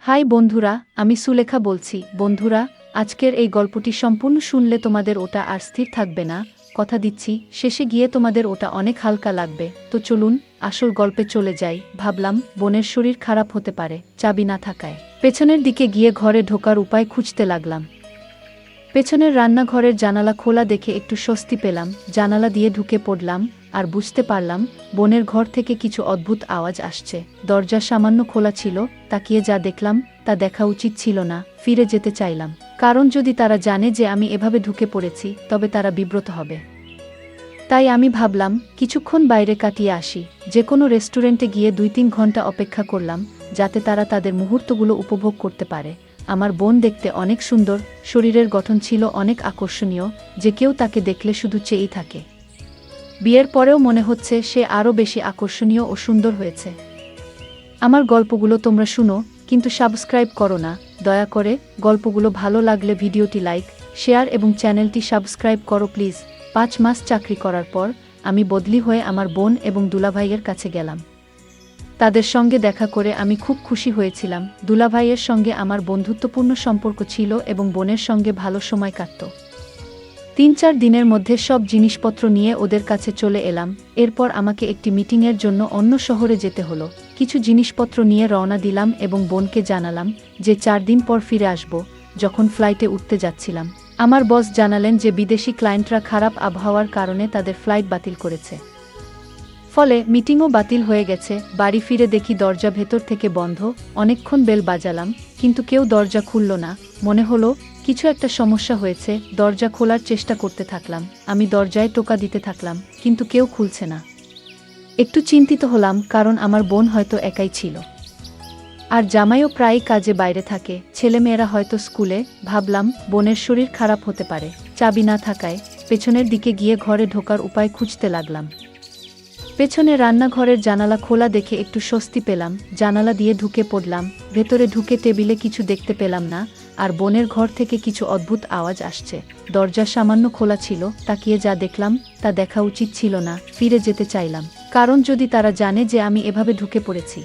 High বন্ধুরা, আমি সুলেখা বলছি। বন্ধুরা, আজকের এই গল্পটি সম্পূর্ণ শুনলে তোমাদের ওটা আর স্থির থাকবে না, কথা দিচ্ছি। শেষে গিয়ে তোমাদের ওটা অনেক হালকা লাগবে। তো চলুন আসল গল্পে চলে যাই। ভাবলাম বোনের শরীর খারাপ হতে পারে, চাবি না থাকায়। পেছনের দিকে গিয়ে ঘরে ঢোকার উপায় খুঁজতে লাগলাম। পেছনের রান্নাঘরের জানালা খোলা দেখে একটু স্বস্তি পেলাম। জানালা দিয়ে ঢুকে পড়লাম আর বুঝতে পারলাম বোনের ঘর থেকে কিছু অদ্ভুত আওয়াজ আসছে। দরজা সামান্য খোলা ছিল, তাকিয়ে যা দেখলাম তা দেখা উচিত ছিল না। ফিরে যেতে চাইলাম, কারণ যদি তারা জানে যে আমি এভাবে ঢুকে পড়েছি তবে তারা বিব্রত হবে। তাই আমি ভাবলাম কিছুক্ষণ বাইরে কাটিয়ে আসি। যে কোনো রেস্টুরেন্টে গিয়ে ২-৩ ঘন্টা অপেক্ষা করলাম, যাতে তারা তাদের মুহূর্তগুলো উপভোগ করতে পারে। আমার বোন দেখতে অনেক সুন্দর, শরীরের গঠন ছিল অনেক আকর্ষণীয়, যে কেউ তাকে দেখলে শুধু চেয়েই থাকে। বিয়ের পরেও মনে হচ্ছে সে আরও বেশি আকর্ষণীয় ও সুন্দর হয়েছে। আমার গল্পগুলো তোমরা শুনো, কিন্তু সাবস্ক্রাইব করো না। দয়া করে, গল্পগুলো ভালো লাগলে ভিডিওটি লাইক, শেয়ার এবং চ্যানেলটি সাবস্ক্রাইব করো প্লিজ। ৫ মাস চাকরি করার পর আমি বদলি হয়ে আমার বোন এবং দুলাভাইয়ের কাছে গেলাম। তাদের সঙ্গে দেখা করে আমি খুব খুশি হয়েছিলাম। দুলাভাইয়ের সঙ্গে আমার বন্ধুত্বপূর্ণ সম্পর্ক ছিল এবং বোনের সঙ্গে ভালো সময় কাটত। ৩-৪ দিনের মধ্যে সব জিনিসপত্র নিয়ে ওদের কাছে চলে এলাম। এরপর আমাকে একটি মিটিংয়ের জন্য অন্য শহরে যেতে হলো। কিছু জিনিসপত্র নিয়ে রওনা দিলাম এবং বোনকে জানালাম যে ৪ দিন পর ফিরে আসব। যখন ফ্লাইটে উঠতে যাচ্ছিলাম, আমার বস জানালেন যে বিদেশি ক্লায়েন্টরা খারাপ আবহাওয়ার কারণে তাদের ফ্লাইট বাতিল করেছে। ফলে মিটিংও বাতিল হয়ে গেছে। বাড়ি ফিরে দেখি দরজা ভেতর থেকে বন্ধ। অনেকক্ষণ বেল বাজালাম, কিন্তু কেউ দরজা খুলল না। মনে হলো কিছু একটা সমস্যা হয়েছে। দরজা খোলার চেষ্টা করতে থাকলাম। আমি দরজায় টোকা দিতে থাকলাম, কিন্তু কেউ খুলছে না। একটু চিন্তিত হলাম, কারণ আমার বোন হয়তো একাই ছিল, আর জামাইও প্রায়ই কাজে বাইরে থাকে। ছেলেমেয়েরা হয়তো স্কুলে। ভাবলাম বোনের শরীর খারাপ হতে পারে। চাবি না থাকায় পেছনের দিকে গিয়ে ঘরে ঢোকার উপায় খুঁজতে লাগলাম। পেছনে রান্নাঘরের জানালা খোলা দেখে একটু স্বস্তি পেলাম। জানালা দিয়ে ঢুকে পড়লাম। ভেতরে ঢুকে টেবিলে কিছু দেখতে পেলাম না, আর বোনের ঘর থেকে কিছু অদ্ভুত আওয়াজ আসছে। দরজা সামান্য খোলা ছিল, তাকিয়ে যা দেখলাম তা দেখা উচিত ছিল না। ফিরে যেতে চাইলাম, কারণ যদি তারা জানে যে আমি এভাবে ঢুকে পড়েছি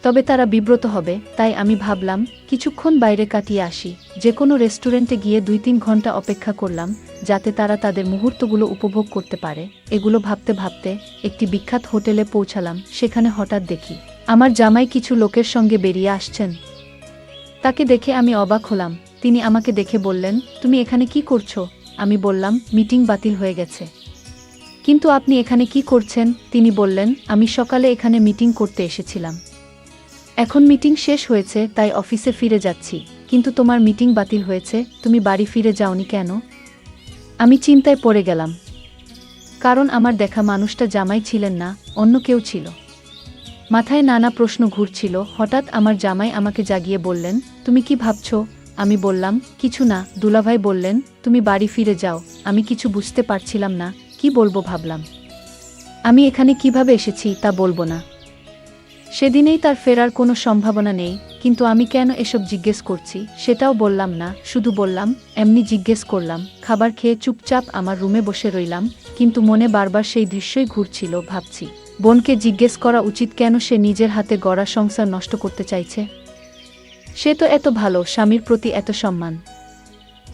তবে তারা বিব্রত হবে। তাই আমি ভাবলাম কিছুক্ষণ বাইরে কাটিয়ে আসি। যে কোনো রেস্টুরেন্টে গিয়ে ২-৩ ঘন্টা অপেক্ষা করলাম, যাতে তারা তাদের মুহূর্তগুলো উপভোগ করতে পারে। এগুলো ভাবতে ভাবতে একটি বিখ্যাত হোটেলে পৌঁছালাম। সেখানে হঠাৎ দেখি আমার জামাই কিছু লোকের সঙ্গে বেরিয়ে আসছেন। তাকে দেখে আমি অবাক হলাম। তিনি আমাকে দেখে বললেন, তুমি এখানে কি করছো? আমি বললাম, মিটিং বাতিল হয়ে গেছে। কিন্তু আপনি এখানে কি করছেন? তিনি বললেন, আমি সকালে এখানে মিটিং করতে এসেছিলাম। এখন মিটিং শেষ হয়েছে, তাই অফিসে ফিরে যাচ্ছি। কিন্তু তোমার মিটিং বাতিল হয়েছে, তুমি বাড়ি ফিরে যাওনি কেন? আমি চিন্তায় পড়ে গেলাম, কারণ আমার দেখা মানুষটা জামাই ছিলেন না, অন্য কেউ ছিল। মাথায় নানা প্রশ্ন ঘুরছিল। হঠাৎ আমার জামাই আমাকে জাগিয়ে বললেন, তুমি কি ভাবছো? আমি বললাম, কিছু না। দুলাভাই বললেন, তুমি বাড়ি ফিরে যাও। আমি কিছু বুঝতে পারছিলাম না, কি বলবো ভাবলাম। আমি এখানে কিভাবে এসেছি তা বলবো না। সেদিনেই তার ফেরার কোনো সম্ভাবনা নেই, কিন্তু আমি কেন এসব জিজ্ঞেস করছি সেটাও বললাম না। শুধু বললাম, এমনি জিজ্ঞেস করলাম। খাবার খেয়ে চুপচাপ আমার রুমে বসে রইলাম, কিন্তু মনে বারবার সেই দৃশ্যই ঘুরছিল। ভাবছি, বোনকে জিজ্ঞেস করা উচিত কেন সে নিজের হাতে গড়া সংসার নষ্ট করতে চাইছে। সে তো এত ভালো, স্বামীর প্রতি এত সম্মান,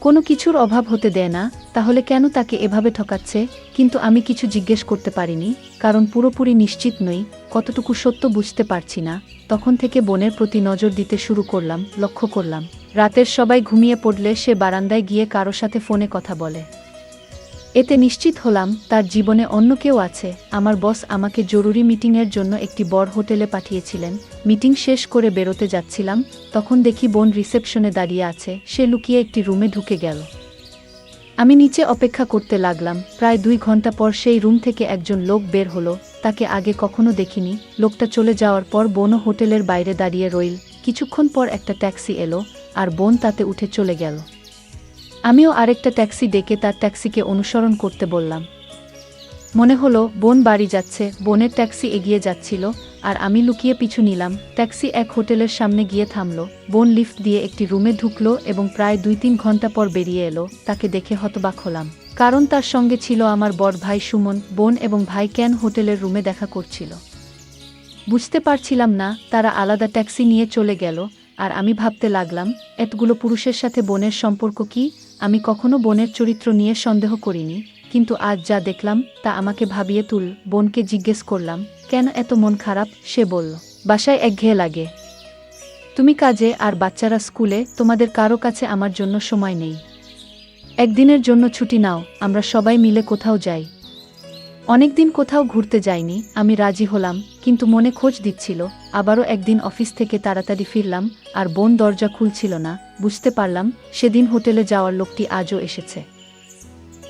কোনো কিছুর অভাব হতে দেয় না, তাহলে কেন তাকে এভাবে ঠকাচ্ছে? কিন্তু আমি কিছু জিজ্ঞেস করতে পারিনি, কারণ পুরোপুরি নিশ্চিত নই, কতটুকু সত্য বুঝতে পারছি না। তখন থেকে বোনের প্রতি নজর দিতে শুরু করলাম। লক্ষ্য করলাম রাতের সবাই ঘুমিয়ে পড়লে সে বারান্দায় গিয়ে কারো সাথে ফোনে কথা বলে। এতে নিশ্চিত হলাম তার জীবনে অন্য কেউ আছে। আমার বস আমাকে জরুরি মিটিংয়ের জন্য একটি বড় হোটেলে পাঠিয়েছিলেন। মিটিং শেষ করে বেরোতে যাচ্ছিলাম, তখন দেখি বোন রিসেপশনে দাঁড়িয়ে আছে। সে লুকিয়ে একটি রুমে ঢুকে গেল। আমি নিচে অপেক্ষা করতে লাগলাম। প্রায় ২ ঘন্টা পর সেই রুম থেকে একজন লোক বের হলো। তাকে আগে কখনো দেখিনি। লোকটা চলে যাওয়ার পর বোনও হোটেলের বাইরে দাঁড়িয়ে রইল। কিছুক্ষণ পর একটা ট্যাক্সি এলো, আর বোন তাতে উঠে চলে গেল। আমিও আরেকটা ট্যাক্সি ডেকে তার ট্যাক্সিকে অনুসরণ করতে বললাম। মনে হলো বোন বাড়ি যাচ্ছে। বোনের ট্যাক্সি এগিয়ে যাচ্ছিল, আর আমি লুকিয়ে পিছু নিলাম। ট্যাক্সি এক হোটেলের সামনে গিয়ে থামল। বোন লিফট দিয়ে একটি রুমে ঢুকলো এবং প্রায় ২-৩ ঘন্টা পর বেরিয়ে এলো। তাকে দেখে হতবাক হলাম, কারণ তার সঙ্গে ছিল আমার বড় ভাই সুমন। বোন এবং ভাই কেন হোটেলের রুমে দেখা করছিল বুঝতে পারছিলাম না। তারা আলাদা ট্যাক্সি নিয়ে চলে গেল, আর আমি ভাবতে লাগলাম, এতগুলো পুরুষের সাথে বোনের সম্পর্ক কি? আমি কখনো বোনের চরিত্র নিয়ে সন্দেহ করিনি, কিন্তু আজ যা দেখলাম তা আমাকে ভাবিয়ে তুল। বোনকে জিজ্ঞেস করলাম, কেন এত মন খারাপ? সে বলল, বাসায় একঘেয়ে লাগে। তুমি কাজে আর বাচ্চারা স্কুলে, তোমাদের কারো কাছে আমার জন্য সময় নেই। একদিনের জন্য ছুটি নাও, আমরা সবাই মিলে কোথাও যাই। অনেকদিন কোথাও ঘুরতে যাইনি। আমি রাজি হলাম, কিন্তু মনে খোঁজ দিচ্ছিল। আবারও একদিন অফিস থেকে তাড়াতাড়ি ফিরলাম, আর বোন দরজা খুলছিল না। বুঝতে পারলাম সেদিন হোটেলে যাওয়ার লোকটি আজও এসেছে।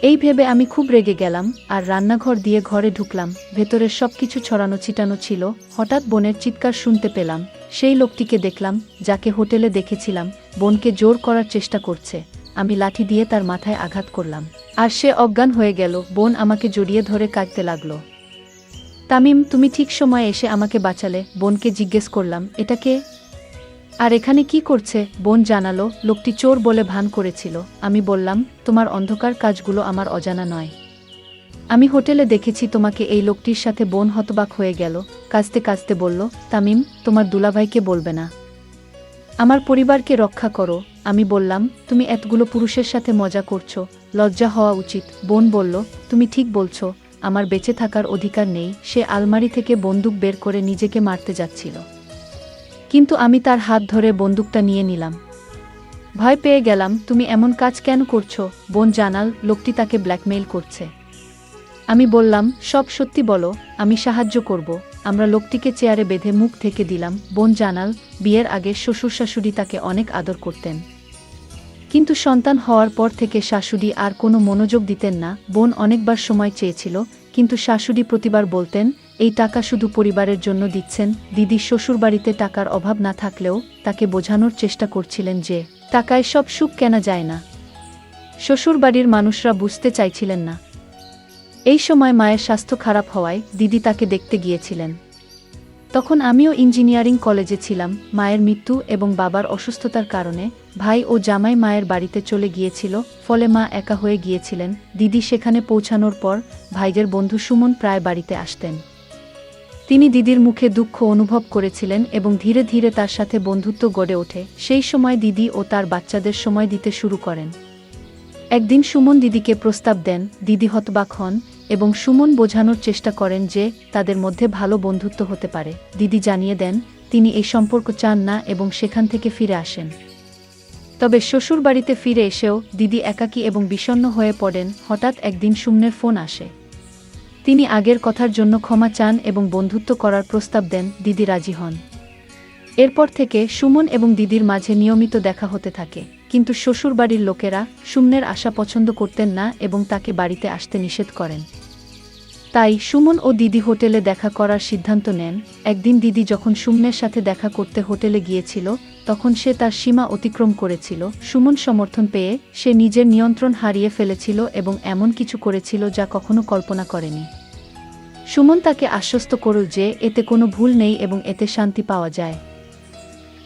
এই ভেবে আমি খুব রেগে গেলাম, আর রান্নাঘর দিয়ে ঘরে ঢুকলাম। ভেতরের সবকিছু ছড়ানো ছিটানো ছিল। হঠাৎ বোনের চিৎকার শুনতে পেলাম। সেই লোকটিকে দেখলাম, যাকে হোটেলে দেখেছিলাম। বোনকে জোর করার চেষ্টা করছে। আমি লাঠি দিয়ে তার মাথায় আঘাত করলাম, আর সে অজ্ঞান হয়ে গেল। বোন আমাকে জড়িয়ে ধরে কাঁদতে লাগলো। তামিম, তুমি ঠিক সময়ে এসে আমাকে বাঁচালে। বোনকে জিজ্ঞেস করলাম, এটা কে? আর এখানে কি করছে? বোন জানালো, লোকটি চোর বলে ভান করেছিল। আমি বললাম, তোমার অন্ধকার কাজগুলো আমার অজানা নয়। আমি হোটেলে দেখেছি তোমাকে এই লোকটির সাথে। বোন হতবাক হয়ে গেল, কাঁদতে কাঁদতে বলল, তামিম, তোমার দুলাভাইকে বলবে না। আমার পরিবারকে রক্ষা করো। আমি বললাম, তুমি এতগুলো পুরুষের সাথে মজা করছো, লজ্জা হওয়া উচিত। বোন বলল, তুমি ঠিক বলছো, আমার বেঁচে থাকার অধিকার নেই। সে আলমারি থেকে বন্দুক বের করে নিজেকে মারতে যাচ্ছিল, কিন্তু আমি তার হাত ধরে বন্দুকটা নিয়ে নিলাম। ভয় পেয়ে গেলাম। তুমি এমন কাজ কেন করছো? বোন জানাল, লোকটি তাকে ব্ল্যাকমেইল করছে। আমি বললাম, সব সত্যি বলো, আমি সাহায্য করব। আমরা লোকটিকে চেয়ারে বেঁধে মুখ ঢেকে দিলাম। বোন জানাল, বিয়ের আগে শ্বশুর শাশুড়ি তাকে অনেক আদর করতেন, কিন্তু সন্তান হওয়ার পর থেকে শাশুড়ি আর কোনো মনোযোগ দিতেন না। বোন অনেকবার সময় চেয়েছিল, কিন্তু শাশুড়ি প্রতিবার বলতেন, এই টাকা শুধু পরিবারের জন্য দিচ্ছেন। দিদি শ্বশুরবাড়িতে টাকার অভাব না থাকলেও তাকে বোঝানোর চেষ্টা করছিলেন যে টাকায় সব সুখ কেনা যায় না। শ্বশুরবাড়ির মানুষরা বুঝতে চাইছিলেন না। এই সময় মায়ের স্বাস্থ্য খারাপ হওয়ায় দিদি তাকে দেখতে গিয়েছিলেন। তখন আমিও ইঞ্জিনিয়ারিং কলেজে ছিলাম। মায়ের মৃত্যু এবং বাবার অসুস্থতার কারণে ভাই ও জামাই মায়ের বাড়িতে চলে গিয়েছিল, ফলে মা একা হয়ে গিয়েছিলেন। দিদি সেখানে পৌঁছানোর পর ভাইদের বন্ধু সুমন প্রায় বাড়িতে আসতেন। তিনি দিদির মুখে দুঃখ অনুভব করেছিলেন এবং ধীরে ধীরে তার সাথে বন্ধুত্ব গড়ে ওঠে। সেই সময় দিদি ও তার বাচ্চাদের সময় দিতে শুরু করেন। একদিন সুমন দিদিকে প্রস্তাব দেন। দিদি হতবাক হন এবং সুমন বোঝানোর চেষ্টা করেন যে তাদের মধ্যে ভালো বন্ধুত্ব হতে পারে। দিদি জানিয়ে দেন তিনি এই সম্পর্ক চান না এবং সেখান থেকে ফিরে আসেন। তবে শ্বশুরবাড়িতে ফিরে এসেও দিদি একাকী এবং বিষণ্ণ হয়ে পড়েন। হঠাৎ একদিন সুমনের ফোন আসে। তিনি আগের কথার জন্য ক্ষমা চান এবং বন্ধুত্ব করার প্রস্তাব দেন। দিদি রাজি হন। এরপর থেকে সুমন এবং দিদির মাঝে নিয়মিত দেখা হতে থাকে, কিন্তু শ্বশুরবাড়ির লোকেরা সুমনের আশা পছন্দ করতেন না এবং তাকে বাড়িতে আসতে নিষেধ করেন। তাই সুমন ও দিদি হোটেলে দেখা করার সিদ্ধান্ত নেন। একদিন দিদি যখন সুমনের সাথে দেখা করতে হোটেলে গিয়েছিল, তখন সে তার সীমা অতিক্রম করেছিল। সুমন সমর্থন পেয়ে সে নিজের নিয়ন্ত্রণ হারিয়ে ফেলেছিল এবং এমন কিছু করেছিল যা কখনো কল্পনা করেনি। সুমন তাকে আশ্বস্ত করল যে এতে কোনো ভুল নেই এবং এতে শান্তি পাওয়া যায়।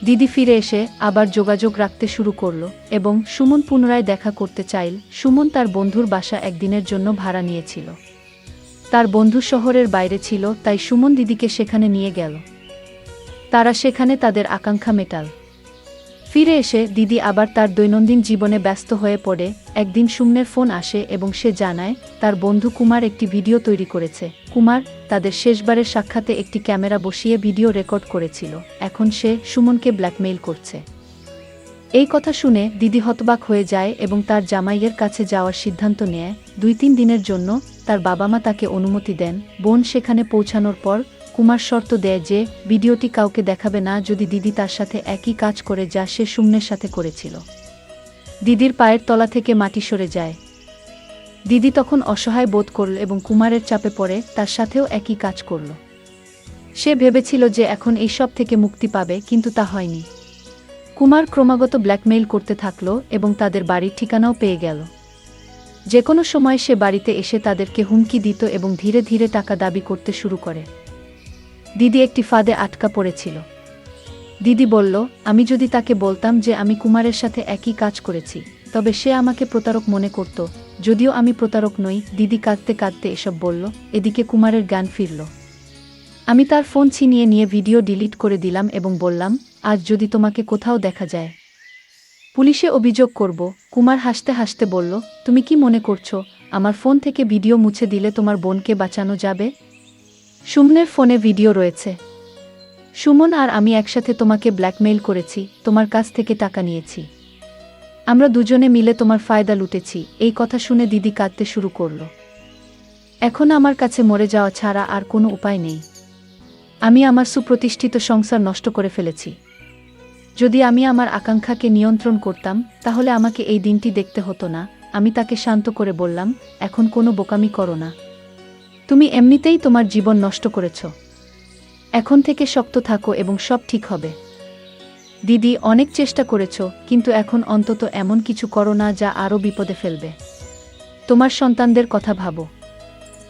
দিদি ফিরে এসে আবার যোগাযোগ রাখতে শুরু করল এবং সুমন পুনরায় দেখা করতে চাইল। সুমন তার বন্ধুর বাসা একদিনের জন্য ভাড়া নিয়েছিল। তার বন্ধু শহরের বাইরে ছিল, তাই সুমন দিদিকে সেখানে নিয়ে গেল। তারা সেখানে তাদের আকাঙ্ক্ষা মেটাল। ফিরে এসে দিদি আবার তার দৈনন্দিন জীবনে ব্যস্ত হয়ে পড়ে। একদিন সুমনের ফোন আসে এবং সে জানায় তার বন্ধু কুমার একটি ভিডিও তৈরি করেছে। কুমার তাদের শেষবারের সাক্ষাতে একটি ক্যামেরা বসিয়ে ভিডিও রেকর্ড করেছিল। এখন সে সুমনকে ব্ল্যাকমেইল করছে। এই কথা শুনে দিদি হতবাক হয়ে যায় এবং তার জামাইয়ের কাছে যাওয়ার সিদ্ধান্ত নেয়। 2-3 দিনের জন্য তার বাবা মা তাকে অনুমতি দেন। বোন সেখানে পৌঁছানোর পর কুমার শর্ত দেয় যে ভিডিওটি কাউকে দেখাবে না যদি দিদি তার সাথে একই কাজ করে যা সে সুমনের সাথে করেছিল। দিদির পায়ের তলা থেকে মাটি সরে যায়। দিদি তখন অসহায় বোধ করল এবং কুমারের চাপে পড়ে তার সাথেও একই কাজ করল। সে ভেবেছিল যে এখন এই সব থেকে মুক্তি পাবে, কিন্তু তা হয়নি। কুমার ক্রমাগত ব্ল্যাকমেইল করতে থাকল এবং তাদের বাড়ির ঠিকানাও পেয়ে গেল। যে কোনো সময় সে বাড়িতে এসে তাদেরকে হুমকি দিত এবং ধীরে ধীরে টাকা দাবি করতে শুরু করে। দিদি একটি ফাঁদে আটকা পড়েছিল। দিদি বলল, আমি যদি তাকে বলতাম যে আমি কুমারের সাথে একই কাজ করেছি, তবে সে আমাকে প্রতারক মনে করত। যদিও আমি প্রতারক নই। দিদি কাঁদতে কাঁদতে এসব বলল। এদিকে কুমারের জ্ঞান ফিরল। আমি তার ফোন ছিনিয়ে নিয়ে ভিডিও ডিলিট করে দিলাম এবং বললাম, আজ যদি তোমাকে কোথাও দেখা যায় পুলিশে অভিযোগ করব। কুমার হাসতে হাসতে বলল, তুমি কি মনে করছো আমার ফোন থেকে ভিডিও মুছে দিলে তোমার বোনকে বাঁচানো যাবে? সুমনের ফোনে ভিডিও রয়েছে। সুমন আর আমি একসাথে তোমাকে ব্ল্যাকমেইল করেছি, তোমার কাছ থেকে টাকা নিয়েছি। আমরা দুজনে মিলে তোমার ফায়দা লুটেছি। এই কথা শুনে দিদি কাঁদতে শুরু করল। এখন আমার কাছে মরে যাওয়া ছাড়া আর কোনো উপায় নেই। আমি আমার সুপ্রতিষ্ঠিত সংসার নষ্ট করে ফেলেছি। যদি আমি আমার আকাঙ্ক্ষাকে নিয়ন্ত্রণ করতাম তাহলে আমাকে এই দিনটি দেখতে হতো না। আমি তাকে শান্ত করে বললাম, এখন কোনো বোকামি করো না। তুমি এমনিতেই তোমার জীবন নষ্ট করেছ। এখন থেকে শক্ত থাকো এবং সব ঠিক হবে। দিদি, অনেক চেষ্টা করেছ, কিন্তু এখন অন্তত এমন কিছু করো না যা আরও বিপদে ফেলবে। তোমার সন্তানদের কথা ভাবো।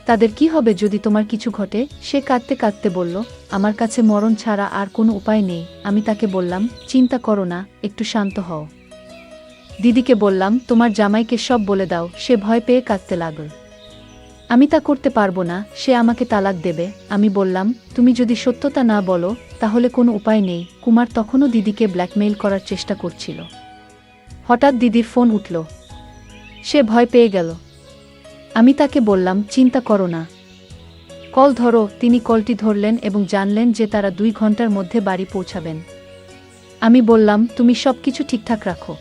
তাদের কি হবে যদি তোমার কিছু ঘটে? সে কাঁদতে কাঁদতে বলল, আমার কাছে মরণ ছাড়া আর কোনো উপায় নেই। আমি তাকে বললাম, চিন্তা করো না, একটু শান্ত হও। দিদিকে বললাম, তোমার জামাইকে সব বলে দাও। সে ভয় পেয়ে কাঁদতে লাগল। আমি তা করতে পারবো না, সে আমাকে তালাক দেবে। আমি বললাম, তুমি যদি সত্যতা না বলো তাহলে কোনো উপায় নেই। কুমার তখনও দিদিকে ব্ল্যাকমেইল করার চেষ্টা করছিল। হঠাৎ দিদির ফোন উঠল। সে ভয় পেয়ে গেল। আমি তাকে বললাম, চিন্তা করো না, কল ধরো। তিনি কলটি ধরলেন এবং জানলেন যে তারা 2 ঘন্টার মধ্যে বাড়ি পৌঁছাবেন। আমি বললাম, তুমি সব কিছু ঠিকঠাক রাখো।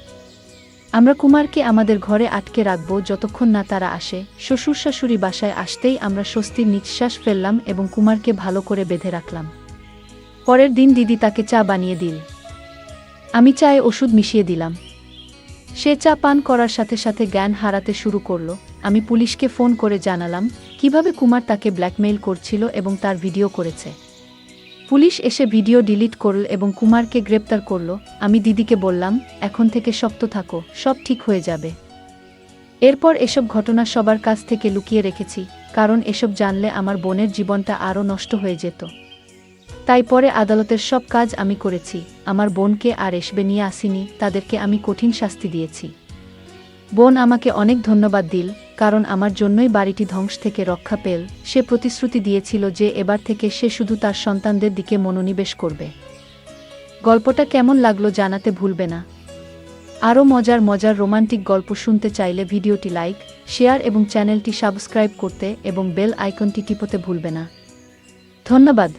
আমরা কুমারকে আমাদের ঘরে আটকে রাখব যতক্ষণ না তারা আসে। শ্বশুর শাশুড়ি বাসায় আসতেই আমরা স্বস্তির নিঃশ্বাস ফেললাম এবং কুমারকে ভালো করে বেঁধে রাখলাম। পরের দিন দিদি তাকে চা বানিয়ে দিল। আমি চায়ে ওষুধ মিশিয়ে দিলাম। সে চা পান করার সাথে সাথে জ্ঞান হারাতে শুরু করল। আমি পুলিশকে ফোন করে জানালাম কিভাবে কুমার তাকে ব্ল্যাকমেইল করছিল এবং তার ভিডিও করেছে। পুলিশ এসে ভিডিও ডিলিট করল এবং কুমারকে গ্রেপ্তার করল। আমি দিদিকে বললাম, এখন থেকে শক্ত থাকো, সব ঠিক হয়ে যাবে। এরপর এসব ঘটনা সবার কাছ থেকে লুকিয়ে রেখেছি, কারণ এসব জানলে আমার বোনের জীবনটা আরও নষ্ট হয়ে যেত। তাই পরে আদালতের সব কাজ আমি করেছি। আমার বোনকে আর এসবে নিয়ে আসিনি, তাদেরকে আমি কঠিন শাস্তি দিয়েছি। বোন আমাকে অনেক ধন্যবাদ দিল, কারণ আমার জন্যই বাড়িটি ধ্বংস থেকে রক্ষা পেল। সে প্রতিশ্রুতি দিয়েছিল যে এবার থেকে সে শুধু তার সন্তানদের দিকে মনোনিবেশ করবে। গল্পটা কেমন লাগলো জানাতে ভুলবে না। আরও মজার মজার রোমান্টিক গল্প শুনতে চাইলে ভিডিওটি লাইক, শেয়ার এবং চ্যানেলটি সাবস্ক্রাইব করতে এবং বেল আইকনটি টিপতে ভুলবে না। ধন্যবাদ।